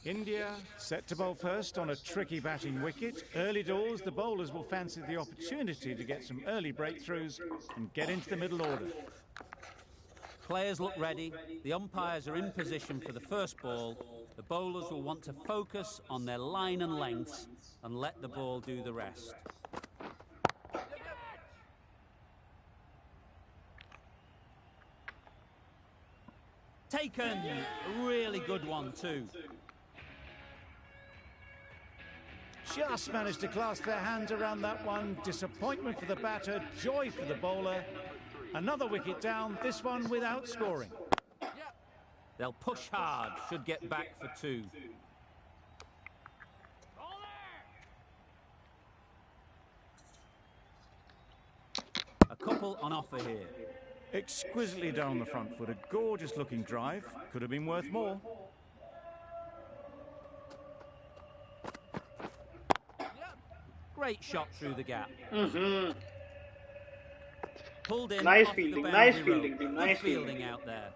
India set to bowl first on a tricky batting wicket. Early doors, the bowlers will fancy the opportunity to get some early breakthroughs and get into the middle order. Players look ready. The umpires are in position for the first ball. The bowlers will want to focus on their line and lengths and let the ball do the rest. Taken! A really good one too. Just managed to clasp their hands around that one. Disappointment for the batter, joy for the bowler. Another wicket down, this one without scoring. They'll push hard, should get back for 2. A couple on offer here. Exquisitely down the front foot, a gorgeous looking drive. Could have been worth more. Great shot through the gap. Pulled in. Nice off fielding, the nice boundary fielding, rope. nice Good fielding out there.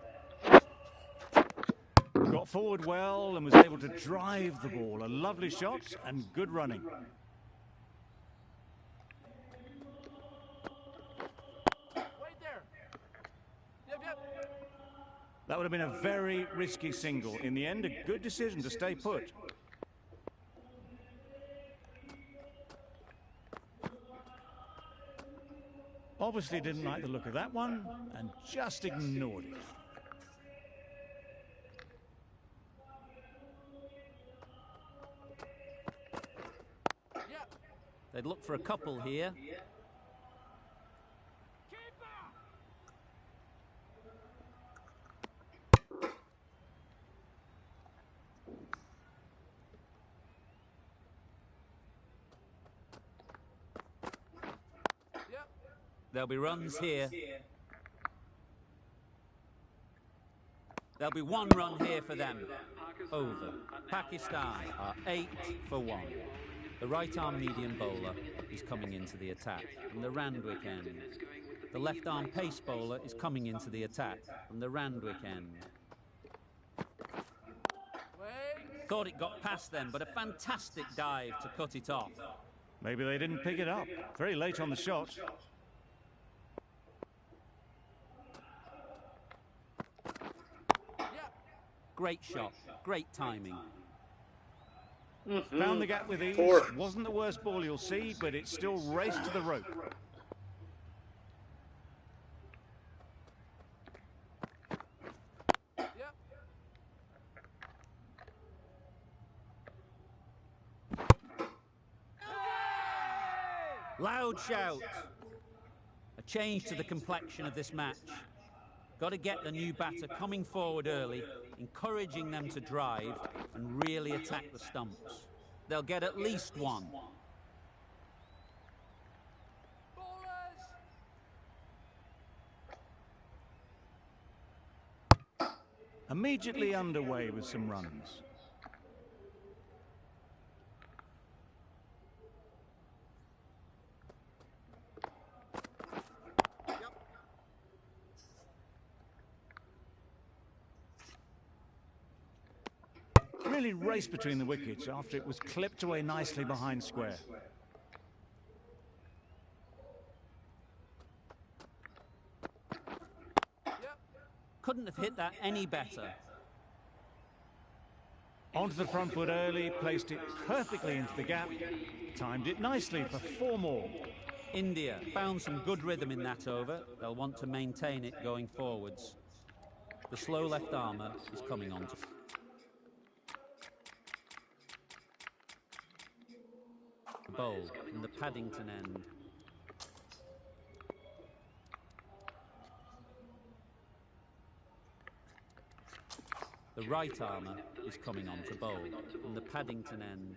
Got forward well and was able to drive the ball. A lovely shot and good running. That would have been a very risky single. In the end, a good decision to stay put. Obviously didn't like the look of that one and just ignored it. They'd look for a couple here. There'll be runs here. There'll be 1 run here for them. Over. Pakistan are 8 for 1. The right-arm medium bowler is coming into the attack from the Randwick end. The left-arm pace bowler is coming into the attack from the Randwick end. Thought it got past them, but a fantastic dive to cut it off. Maybe they didn't pick it up. Very late on the shot. Great shot, great timing. Found the gap with ease. 4. Wasn't the worst ball you'll see, but it still raced to the rope. Loud shout. A change to the complexion of this match. Got to get the new batter coming forward early, encouraging them to drive and really attack the stumps. They'll get at least 1. Immediately underway with some runs. Really raced between the wickets after it was clipped away nicely behind square. Couldn't have hit that any better. Onto the front foot early, placed it perfectly into the gap, timed it nicely for 4 more. India found some good rhythm in that over. They'll want to maintain it going forwards. The slow left armour is coming on to... Bowl from the Paddington end. The right armour is coming on to bowl from the Paddington end.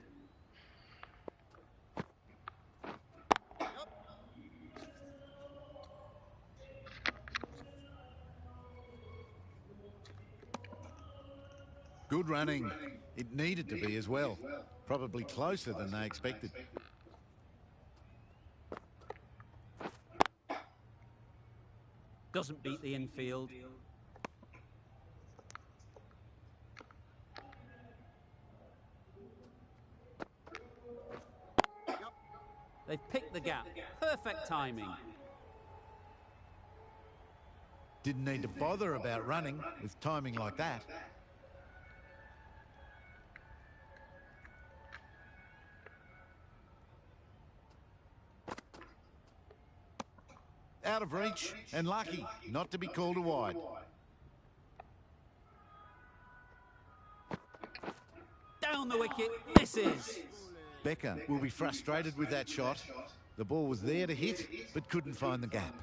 Good running. It needed to be as well. Probably closer than they expected. Doesn't beat the infield. gap. Perfect timing. Didn't need to bother about running with timing like that. Out of reach and lucky not to be called a wide. Down the wicket, misses. Becker will be frustrated with that shot. The ball was there to hit, but couldn't find the gap.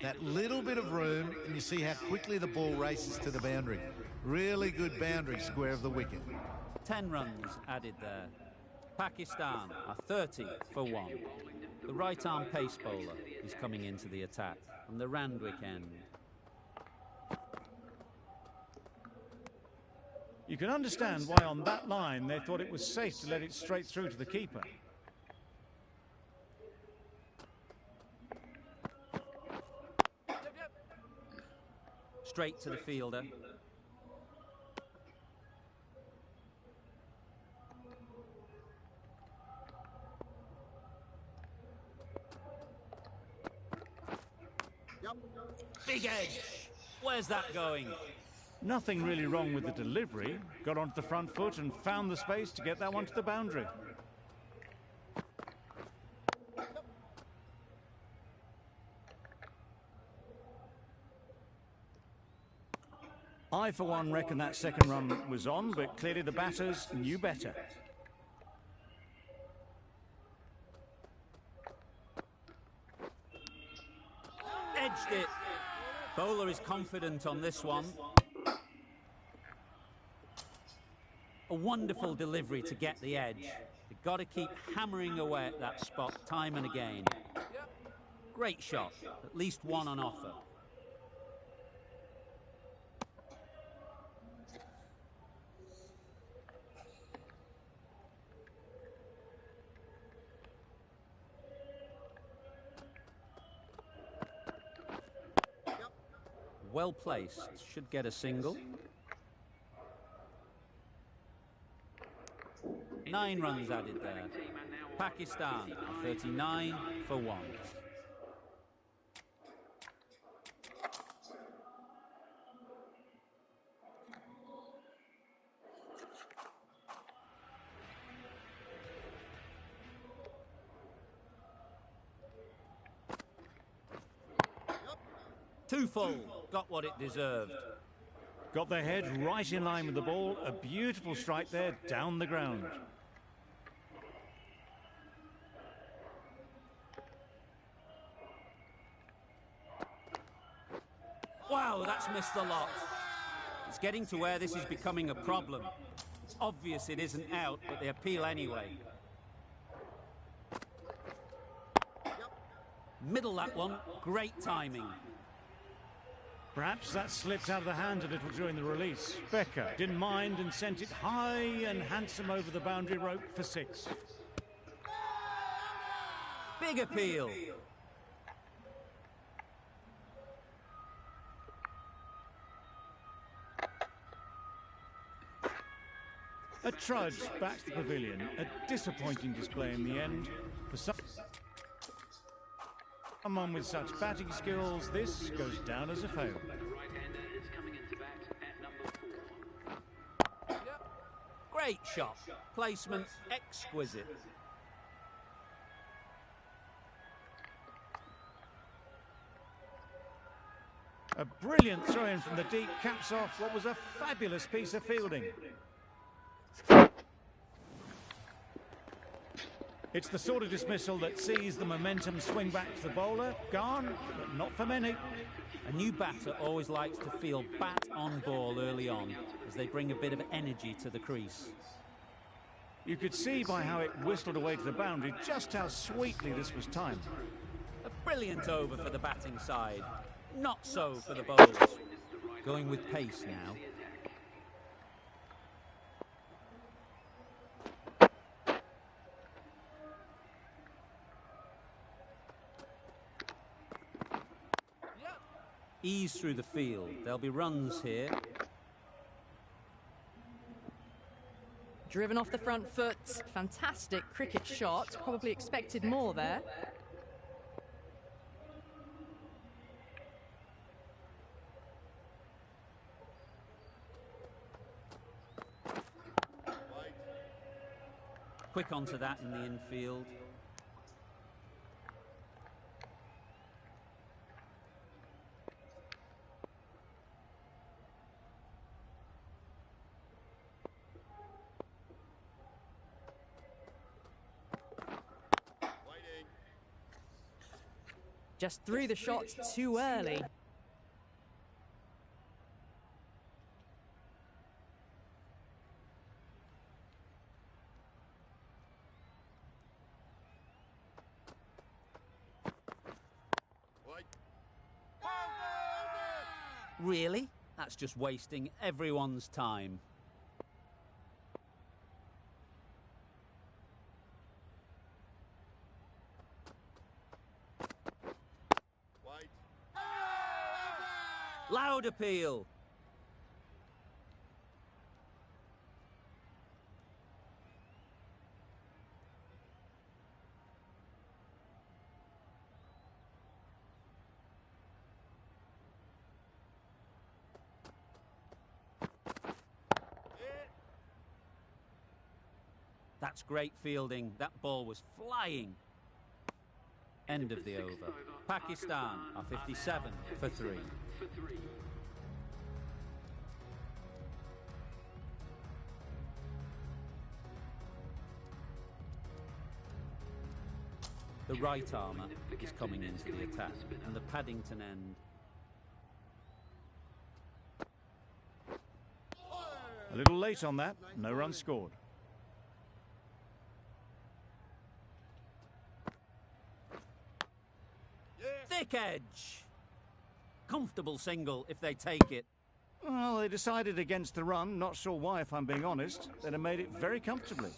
That little bit of room, and you see how quickly the ball races to the boundary. Really good boundary square of the wicket. 10 runs added there. Pakistan are 30 for 1. The right-arm pace bowler is coming into the attack from the Randwick end. You can understand why on that line they thought it was safe to let it straight through to the keeper. Straight to the fielder. Big edge. Where's that going? Nothing really wrong with the delivery. Got onto the front foot and found the space to get that one to the boundary. I, for one, reckon that second run was on, but clearly the batters knew better. Edged it. Bowler is confident on this one. A wonderful delivery to get the edge. You've got to keep hammering away at that spot time and again. Great shot. At least one on offer. Well placed, should get a single. 9 runs added there. Pakistan, 39 for 1. Too full, got what it deserved. Got their head right in line with the ball. A beautiful strike there, down the ground. Wow, that's missed the lot. It's getting to where this is becoming a problem. It's obvious it isn't out, but they appeal anyway. Middle that one, great timing. Perhaps that slipped out of the hand a little during the release. Becker didn't mind and sent it high and handsome over the boundary rope for 6. Big appeal. A trudge back to the pavilion. A disappointing display in the end. For someone with such batting skills, this goes down as a fail. Great shot. Placement exquisite. A brilliant throw-in from the deep caps off what was a fabulous piece of fielding. It's the sort of dismissal that sees the momentum swing back to the bowler. Gone, but not for many. A new batter always likes to feel bat on ball early on, as they bring a bit of energy to the crease. You could see by how it whistled away to the boundary just how sweetly this was timed. A brilliant over for the batting side. Not so for the bowlers. Going with pace now. Ease through the field. There'll be runs here. Driven off the front foot. Fantastic cricket shot. Probably expected more there. Quick onto that in the infield. Just threw the shot too early. Really? That's just wasting everyone's time. Loud appeal. That's great fielding. That ball was flying. End of the over. Pakistan are 57 for 3. The right armour is coming into the attack, and the Paddington end. A little late on that, no run scored. Thick edge. Comfortable single if they take it. Well, they decided against the run. Not sure why, if I'm being honest. They'd have made it very comfortably.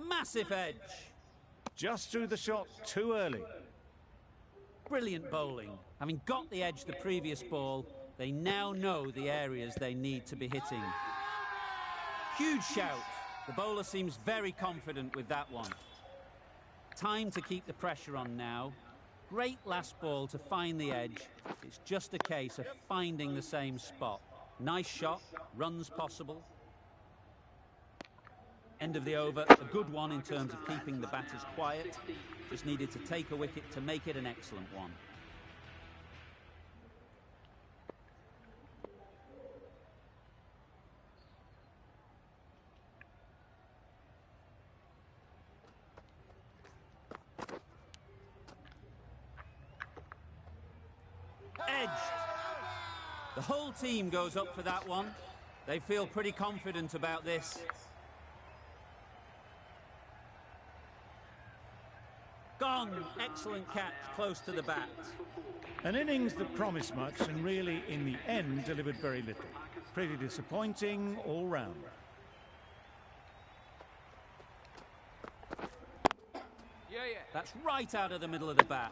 Massive edge. Just threw the shot too early. Brilliant bowling. Having got the edge the previous ball, they now know the areas they need to be hitting. Huge shout. The bowler seems very confident with that one. Time to keep the pressure on now. Great last ball to find the edge. It's just a case of finding the same spot. Nice shot, runs possible. End of the over, a good one in terms of keeping the batters quiet. Just needed to take a wicket to make it an excellent one. Edged. The whole team goes up for that one. They feel pretty confident about this. Gone. Excellent catch, close to the bat. An innings that promised much and really, in the end, delivered very little. Pretty disappointing all round. That's right out of the middle of the bat.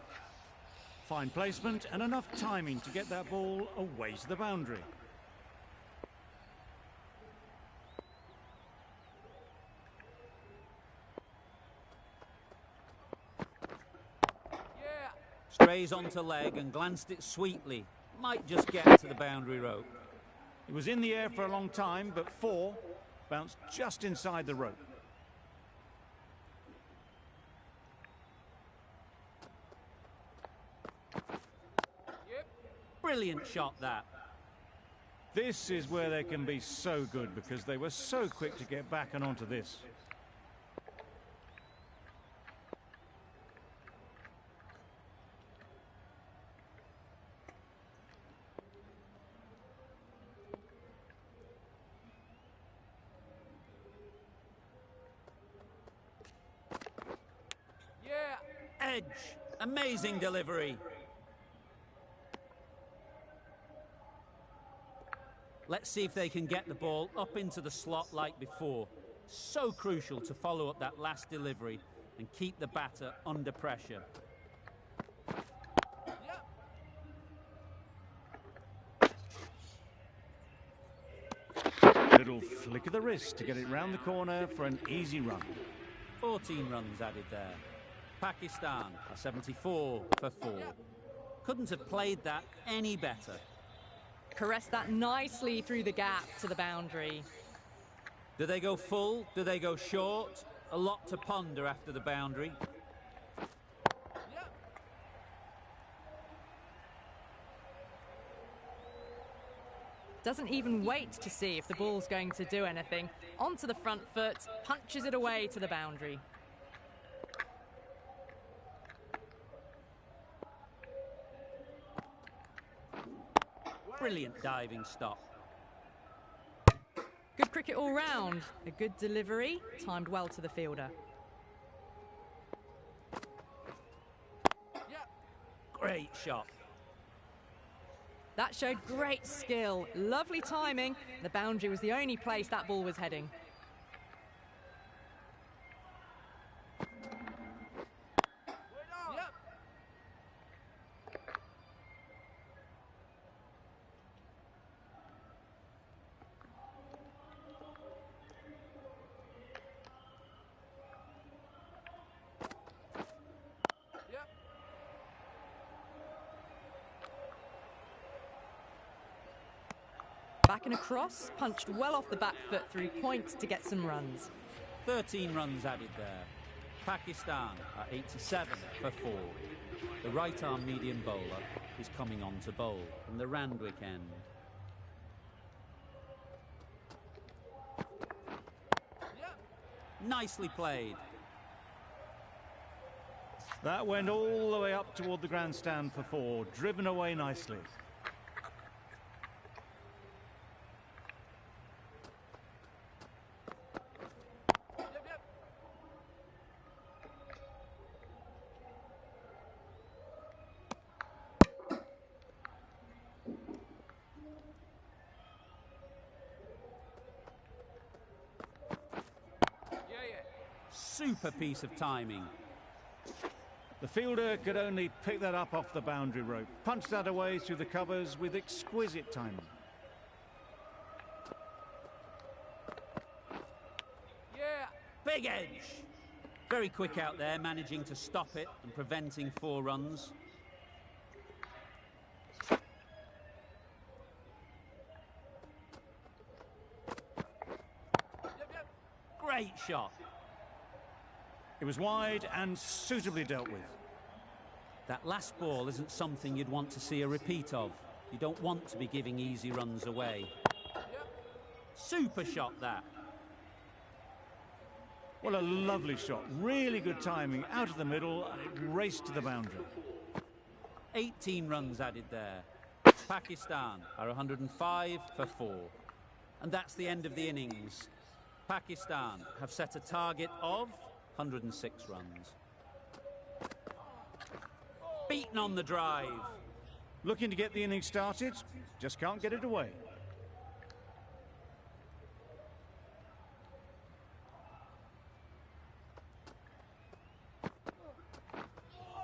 Fine placement and enough timing to get that ball away to the boundary. Strays onto leg and glanced it sweetly. Might just get to the boundary rope. It was in the air for a long time, but 4 bounced just inside the rope. Brilliant shot, that. This is where they can be so good because they were so quick to get back and onto this. edge. Amazing delivery. Let's see if they can get the ball up into the slot like before. So crucial to follow up that last delivery and keep the batter under pressure. Little flick of the wrist to get it round the corner for an easy run. 14 runs added there. Pakistan are 74 for 4. Couldn't have played that any better. Caressed that nicely through the gap to the boundary. Do they go full? Do they go short? A lot to ponder after the boundary. Doesn't even wait to see if the ball's going to do anything. Onto the front foot, punches it away to the boundary. Brilliant diving stop. Good cricket all round. A good delivery, timed well to the fielder. Great shot. That showed great skill, lovely timing. The boundary was the only place that ball was heading. Back and across, punched well off the back foot through point to get some runs. 13 runs added there. Pakistan are 87 for 4. The right-arm medium bowler is coming on to bowl from the Randwick end. Nicely played. That went all the way up toward the grandstand for 4, driven away nicely. Super piece of timing. The fielder could only pick that up off the boundary rope. Punched that away through the covers with exquisite timing. Big edge. Very quick out there, managing to stop it and preventing 4 runs. Great shot. It was wide and suitably dealt with. That last ball isn't something you'd want to see a repeat of. You don't want to be giving easy runs away. Super shot, that. What a lovely shot. Really good timing out of the middle, and it raced to the boundary. 18 runs added there. Pakistan are 105 for 4. And that's the end of the innings. Pakistan have set a target of 106 runs. Beaten on the drive. Looking to get the innings started, just can't get it away.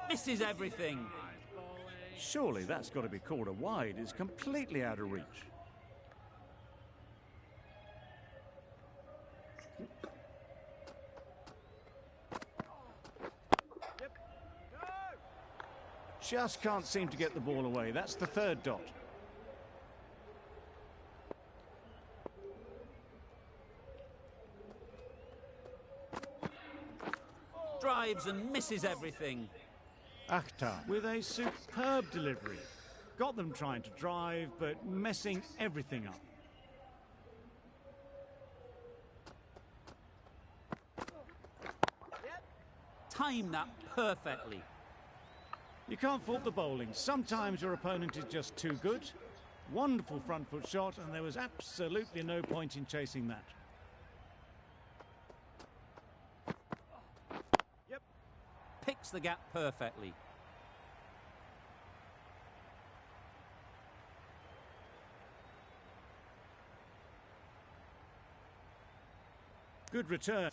Misses everything. Surely that's got to be called a wide. It's completely out of reach. Just can't seem to get the ball away. That's the 3rd dot. Drives and misses everything. Akhtar with a superb delivery. Got them trying to drive, but messing everything up. Timed that perfectly. You can't fault the bowling. Sometimes your opponent is just too good. Wonderful front foot shot, and there was absolutely no point in chasing that. backs the gap perfectly. Good return.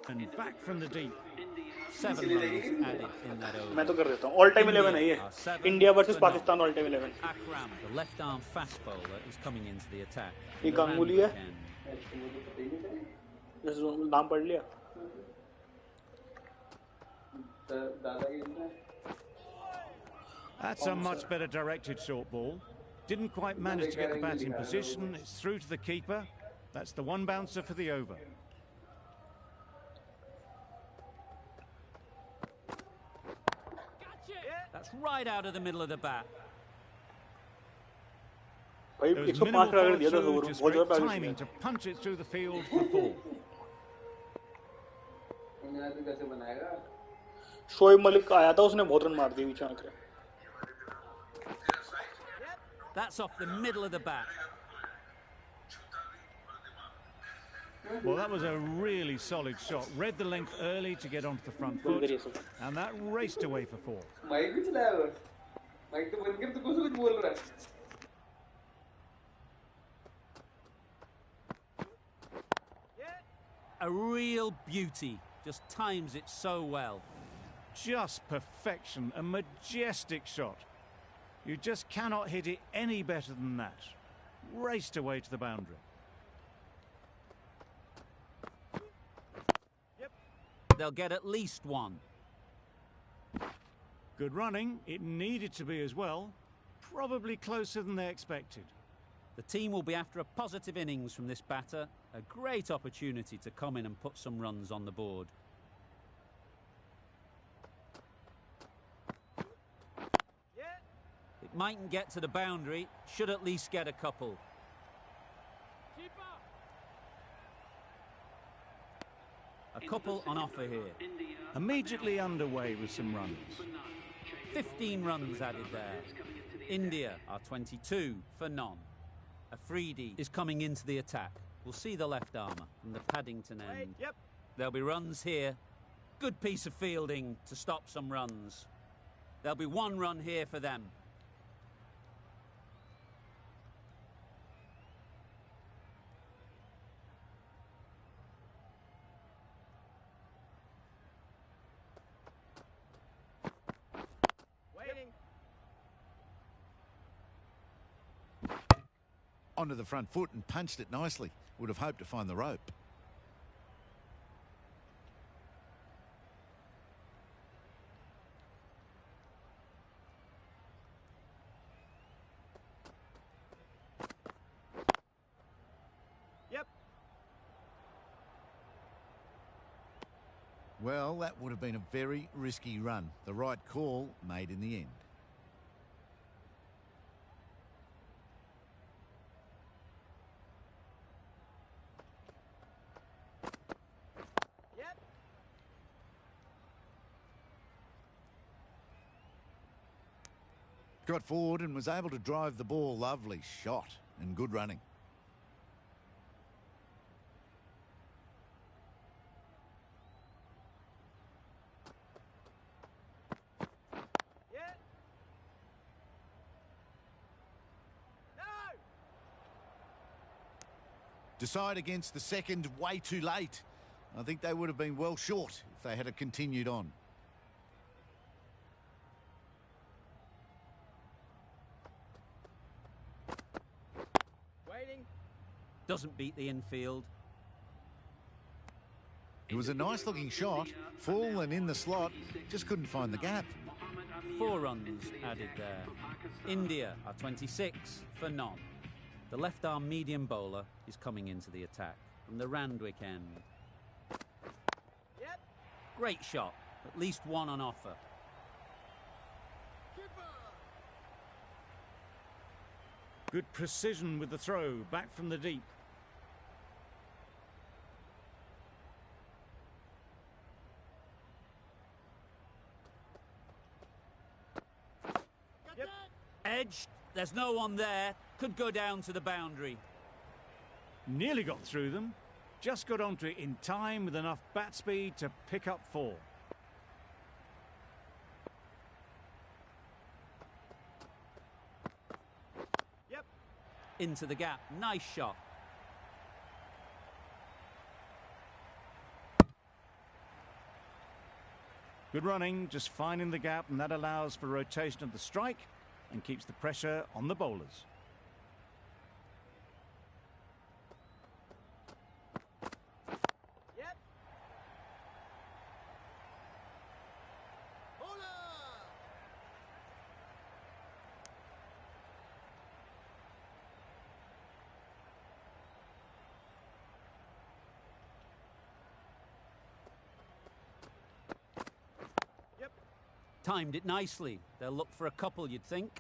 And back from the deep. 7 runs added in that over. मैं तो कर देता हूँ. All time 11 है ये. India versus Pakistan all time 11. Akram, the left-arm fast bowler, is coming into the attack. ये गांगुली है. जैसे नाम पढ़ लिया. That's a much better directed short ball. Didn't quite manage to get the bat in position. It's through to the keeper. That's the one bouncer for the over. That's right out of the middle of the bat. There was minimal follow-through, just great timing to punch it through the field for 4. Shoaib Malik आया था, उसने बहुत run मार दिए बीच में आकर. That's off the middle of the bat. Well, that was a really solid shot. Read the length early to get onto the front foot, and that raced away for 4. A real beauty. Just times it so well. Just perfection, a majestic shot. You just cannot hit it any better than that. Raced away to the boundary. They'll get at least 1. Good running. It needed to be as well. Probably closer than they expected. The team will be after a positive innings from this batter. A great opportunity to come in and put some runs on the board. It mightn't get to the boundary, should at least get a couple. A couple on offer here. Immediately underway with some runs. 15 runs added there. India are 22 for none. Afridi is coming into the attack. We'll see the left armour from the Paddington end. Yep. There'll be runs here. Good piece of fielding to stop some runs. There'll be one run here for them. Onto the front foot and punched it nicely. Would have hoped to find the rope. Yep. Well, that would have been a very risky run. The right call made in the end. Got forward and was able to drive the ball. Lovely shot and good running. Decide against the second way too late. I think they would have been well short if they had continued on. Doesn't beat the infield. It was a nice looking shot, full and in the slot, just couldn't find the gap. 4 runs added there. India are 26 for none. The left arm medium bowler is coming into the attack from the Randwick end. Great shot, at least one on offer. Good precision with the throw, back from the deep. Edged, there's no one there, could go down to the boundary. Nearly got through them, just got onto it in time with enough bat speed to pick up 4. Into the gap, nice shot. Good running, just finding the gap, and that allows for rotation of the strike and keeps the pressure on the bowlers. Timed it nicely. They'll look for a couple, you'd think.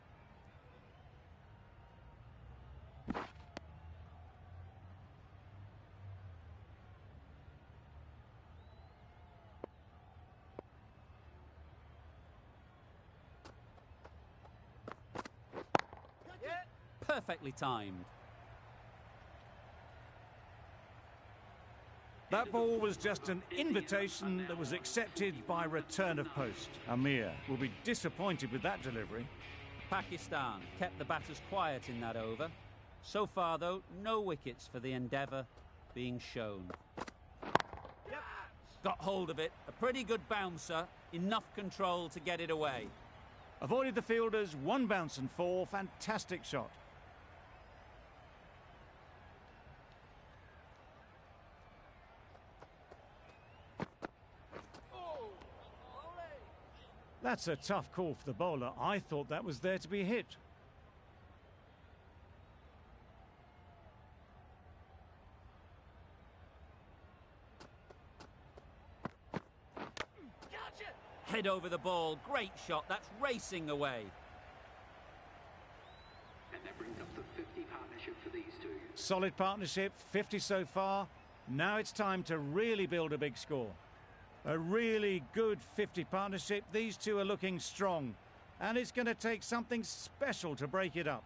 Perfectly timed. That ball was just an invitation that was accepted by return of post. Amir will be disappointed with that delivery. Pakistan kept the batters quiet in that over. So far, though, no wickets for the endeavour being shown. Got hold of it. A pretty good bouncer. Enough control to get it away. Avoided the fielders, 1 bounce and 4. Fantastic shot. That's a tough call for the bowler. I thought that was there to be hit. Head over the ball. Great shot. That's racing away. And that brings up the 50 partnership for these two. Solid partnership, 50 so far. Now it's time to really build a big score. A really good 50 partnership. These two are looking strong. And it's going to take something special to break it up.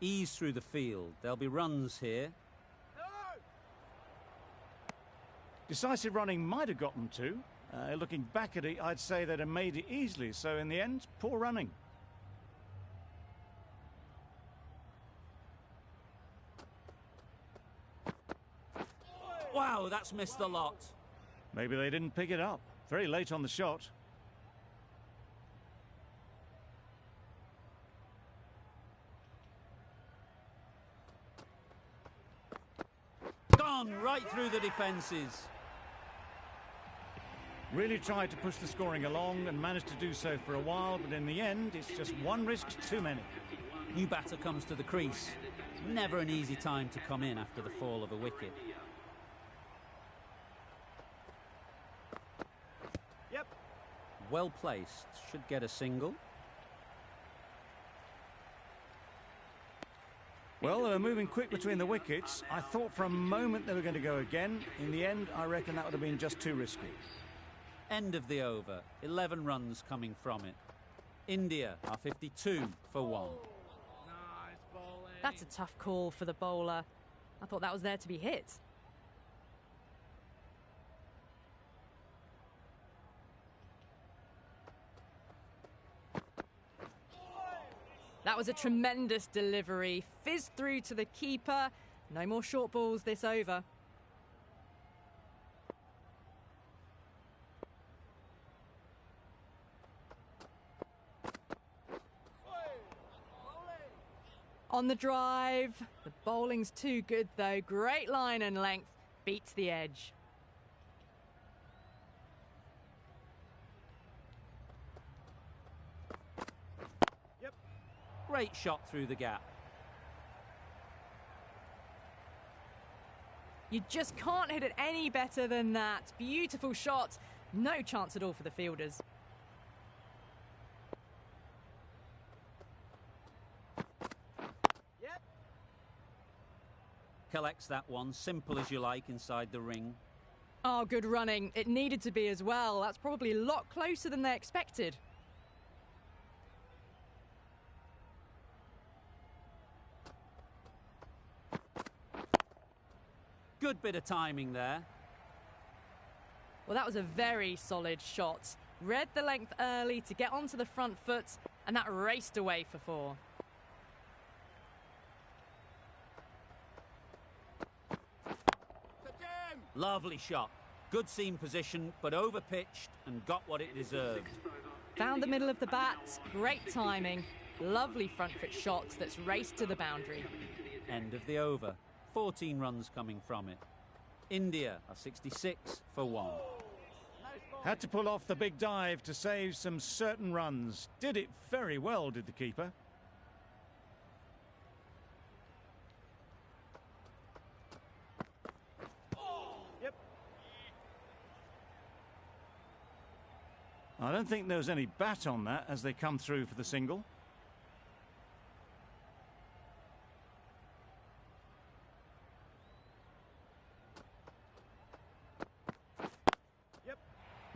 Ease through the field. There'll be runs here. Decisive running might have got them to. Looking back at it, I'd say they'd have made it easily. So in the end, poor running. Wow, that's missed the lot. Maybe they didn't pick it up. Very late on the shot. Gone right through the defences. Really tried to push the scoring along and managed to do so for a while, but in the end, it's just one risk too many. New batter comes to the crease. Never an easy time to come in after the fall of a wicket. Yep. Well placed. Should get a single. Well, they were moving quick between the wickets. I thought for a moment they were going to go again. In the end, I reckon that would have been just too risky. End of the over. 11 runs coming from it. India are 52 for 1. That's a tough call for the bowler. I thought that was there to be hit. That was a tremendous delivery. Fizzed through to the keeper. No more short balls this over. On the drive. The bowling's too good though. Great line and length. Beats the edge. Great shot through the gap. You just can't hit it any better than that. Beautiful shot. No chance at all for the fielders. Collects that one, simple as you like, inside the ring. Oh, good running. It needed to be as well. That's probably a lot closer than they expected. Good bit of timing there. Well, that was a very solid shot. Read the length early to get onto the front foot, and that raced away for 4. Lovely shot. Good seam position, but over-pitched and got what it deserved. Found the middle of the bat. Great timing. Lovely front foot shot that's raced to the boundary. End of the over. 14 runs coming from it. India are 66 for 1. Had to pull off the big dive to save some certain runs. Did it very well, did the keeper. I don't think there was any bat on that as they come through for the single.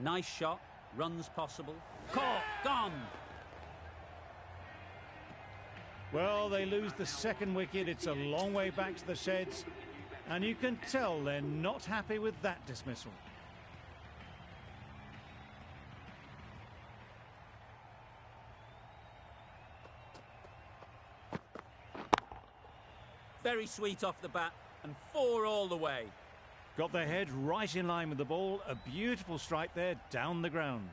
Nice shot. Runs possible. Caught. Gone. Well, they lose the second wicket. It's a long way back to the sheds. And you can tell they're not happy with that dismissal. Very sweet off the bat, and 4 all the way. Got their head right in line with the ball. A beautiful strike there down the ground.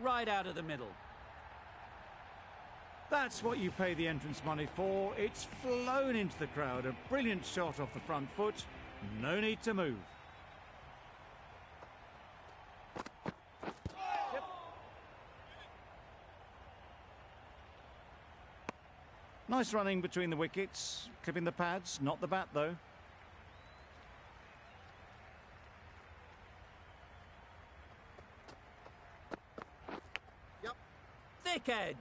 Right out of the middle. That's what you pay the entrance money for. It's flown into the crowd. A brilliant shot off the front foot. No need to move. Nice running between the wickets, clipping the pads, not the bat though. Thick edge.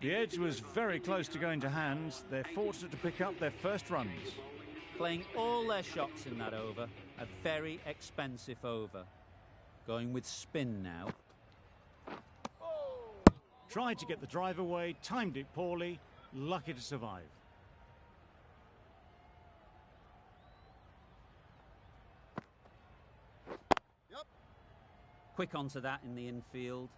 The edge was very close to going to hands. They're fortunate to pick up their first runs. Playing all their shots in that over. A very expensive over. Going with spin now. Tried to get the drive away, timed it poorly, lucky to survive. Quick onto that in the infield.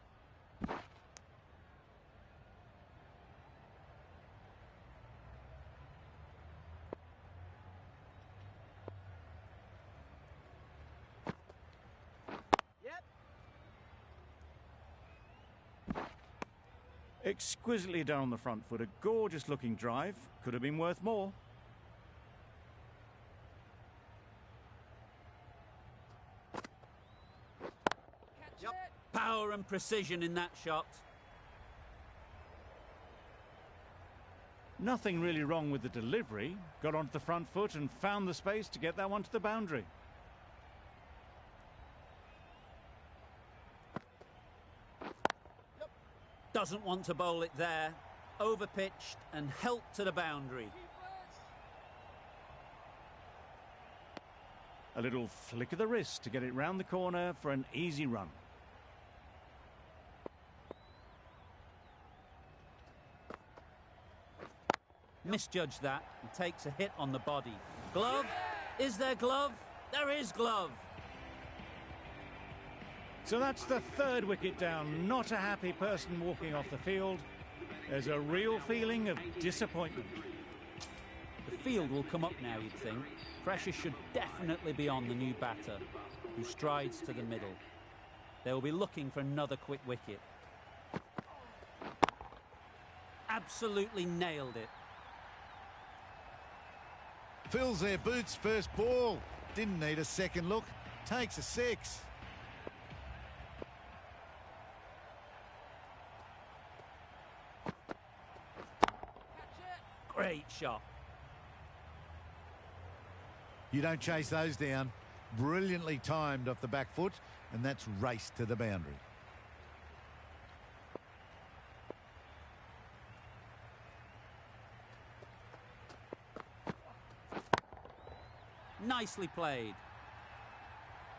Exquisitely done on the front foot. A gorgeous looking drive. Could have been worth more. Power and precision in that shot. Nothing really wrong with the delivery. Got onto the front foot and found the space to get that one to the boundary. Doesn't want to bowl it there. Overpitched and helped to the boundary. A little flick of the wrist to get it round the corner for an easy run. Misjudged that and takes a hit on the body. Glove? Is there glove? There is glove. So that's the third wicket down. Not a happy person walking off the field. There's a real feeling of disappointment. The field will come up now, you'd think. Pressure should definitely be on the new batter, who strides to the middle. They will be looking for another quick wicket. Absolutely nailed it. Fills their boots, first ball. Didn't need a second look. Takes a 6. Great shot. You don't chase those down. Brilliantly timed off the back foot, and that's raced to the boundary. Nicely played.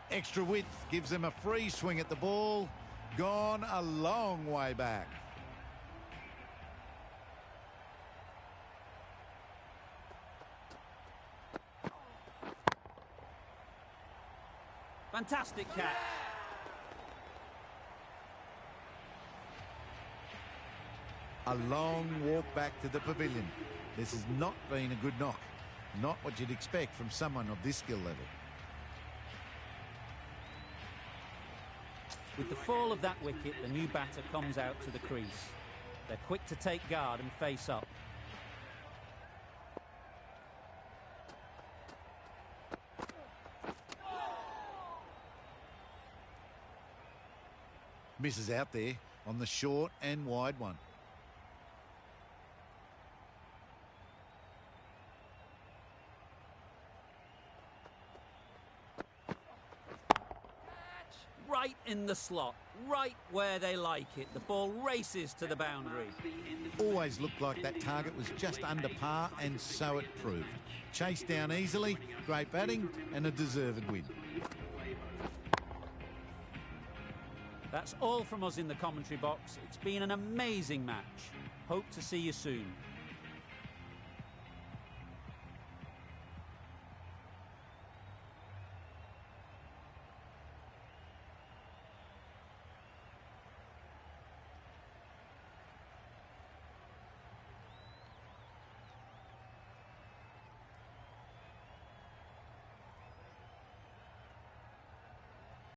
Extra width gives them a free swing at the ball. Gone a long way back. Fantastic catch. A long walk back to the pavilion. This has not been a good knock. Not what you'd expect from someone of this skill level. With the fall of that wicket, the new batter comes out to the crease. They're quick to take guard and face up. Misses out there on the short and wide one. Right in the slot, right where they like it. The ball races to the boundary. Always looked like that target was just under par, and so it proved. Chased down easily, great batting, and a deserved win. That's all from us in the commentary box. It's been an amazing match. Hope to see you soon.